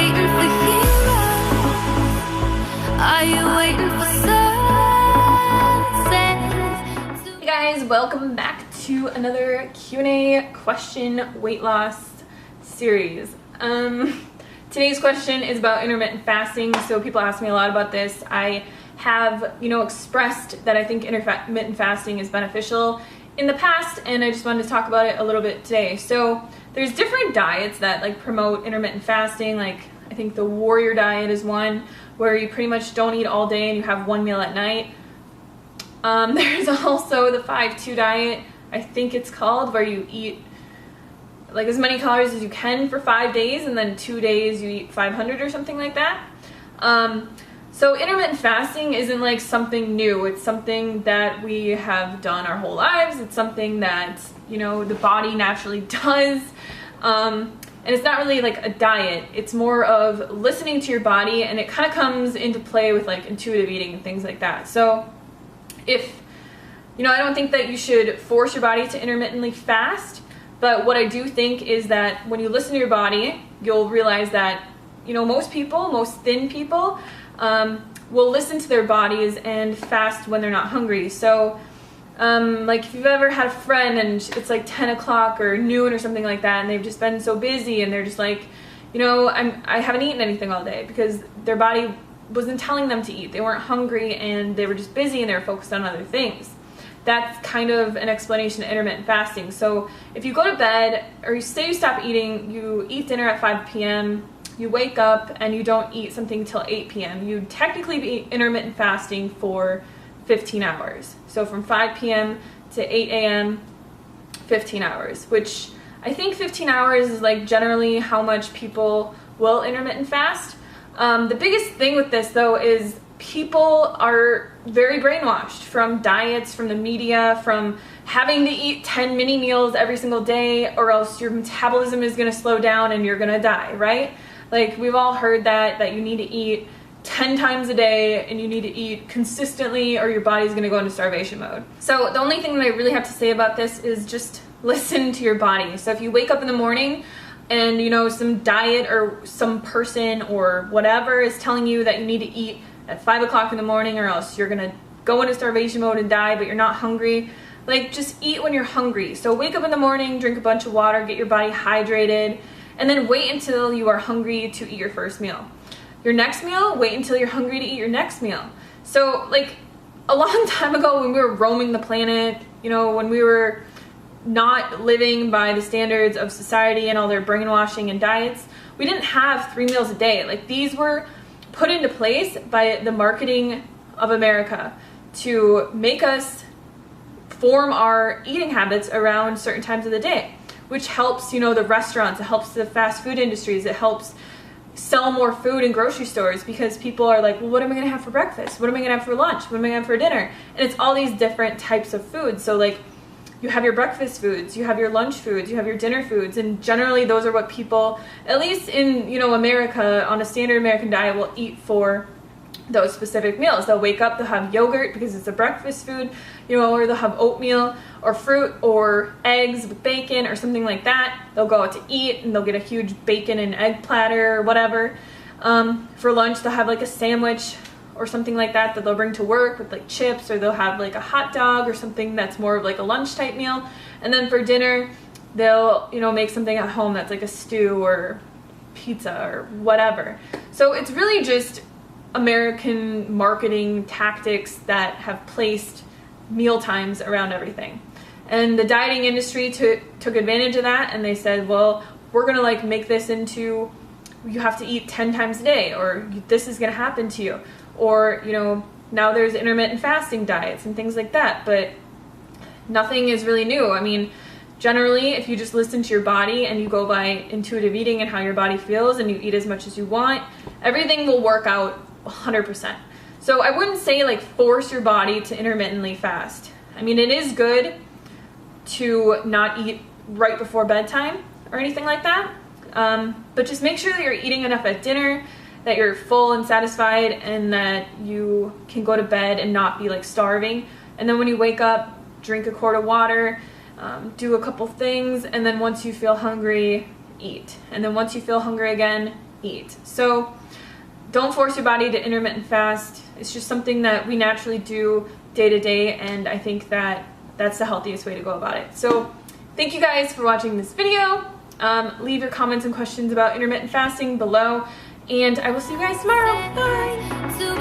waiting for heroes? Are you waiting for sunsets? Hey guys, welcome back to another Q&A question weight loss series. Today's question is about intermittent fasting. So people ask me a lot about this. I have, expressed that I think intermittent fasting is beneficial in the past, and I just wanted to talk about it a little bit today. So there's different diets that promote intermittent fasting. Like, I think the warrior diet is one where you pretty much don't eat all day and you have one meal at night. There's also the 5-2 diet, I think it's called, where you eat like as many calories as you can for 5 days, and then 2 days you eat 500 or something like that. So intermittent fasting isn't like something new. It's something that we have done our whole lives. It's something that, the body naturally does. And it's not really like a diet. It's more of listening to your body, and it kind of comes into play with like intuitive eating and things like that. So if, I don't think that you should force your body to intermittently fast, but what I do think is that when you listen to your body, you'll realize that, most thin people, will listen to their bodies and fast when they're not hungry. So like if you've ever had a friend and it's like 10 o'clock or noon or something like that, and they've just been so busy and they're just like, I haven't eaten anything all day because their body wasn't telling them to eat. They weren't hungry and they were just busy and they were focused on other things. That's kind of an explanation of intermittent fasting. So if you go to bed, or you say you stop eating, you eat dinner at 5 p.m., you wake up and you don't eat something till 8 p.m., you'd technically be intermittent fasting for 15 hours. So from 5 p.m. to 8 a.m., 15 hours, which I think 15 hours is like generally how much people will intermittent fast. The biggest thing with this though is people are very brainwashed from diets, from the media, from having to eat 10 mini meals every single day, or else your metabolism is going to slow down and you're going to die, right? Like, we've all heard that you need to eat 10 times a day and you need to eat consistently or your body's going to go into starvation mode. So the only thing that I really have to say about this is just listen to your body. So if you wake up in the morning and some diet or some person or whatever is telling you that you need to eat at 5 o'clock in the morning or else you're gonna go into starvation mode and die, but you're not hungry, like, just eat when you're hungry. So wake up in the morning, drink a bunch of water, get your body hydrated, and then wait until you are hungry to eat your first meal. Your next meal, wait until you're hungry to eat your next meal. So like a long time ago when we were roaming the planet, when we were not living by the standards of society and all their brainwashing and diets, we didn't have 3 meals a day. Like, these were put into place by the marketing of America to make us form our eating habits around certain times of the day, which helps, the restaurants, it helps the fast food industries, it helps sell more food in grocery stores, because people are like, well, what am I gonna have for breakfast? What am I gonna have for lunch? What am I gonna have for dinner? And it's all these different types of foods. So like, you have your breakfast foods, you have your lunch foods, you have your dinner foods, and generally those are what people, at least in America, on a standard American diet, will eat for those specific meals. They'll wake up, they'll have yogurt because it's a breakfast food, or they'll have oatmeal or fruit or eggs with bacon or something like that. They'll go out to eat and they'll get a huge bacon and egg platter or whatever. For lunch, they'll have like a sandwich or something like that they'll bring to work with like chips, or they'll have like a hot dog or something that's more of like a lunch type meal. And then for dinner, they'll make something at home that's like a stew or pizza or whatever. So it's really just American marketing tactics that have placed meal times around everything. And the dieting industry took advantage of that, and they said, well, we're gonna like make this into, you have to eat 10 times a day, or this is gonna happen to you. Or, now there's intermittent fasting diets and things like that, but nothing is really new. I mean, generally, if you just listen to your body and you go by intuitive eating and how your body feels, and you eat as much as you want, everything will work out 100%. So I wouldn't say like force your body to intermittently fast. I mean, it is good to not eat right before bedtime or anything like that, but just make sure that you're eating enough at dinner, that you're full and satisfied, and that you can go to bed and not be like starving. And then when you wake up, drink a quart of water, do a couple things, and then once you feel hungry, eat. And then once you feel hungry again, eat. So don't force your body to intermittent fast. It's just something that we naturally do day to day, and I think that that's the healthiest way to go about it. So thank you guys for watching this video. Leave your comments and questions about intermittent fasting below, and I will see you guys tomorrow. Bye!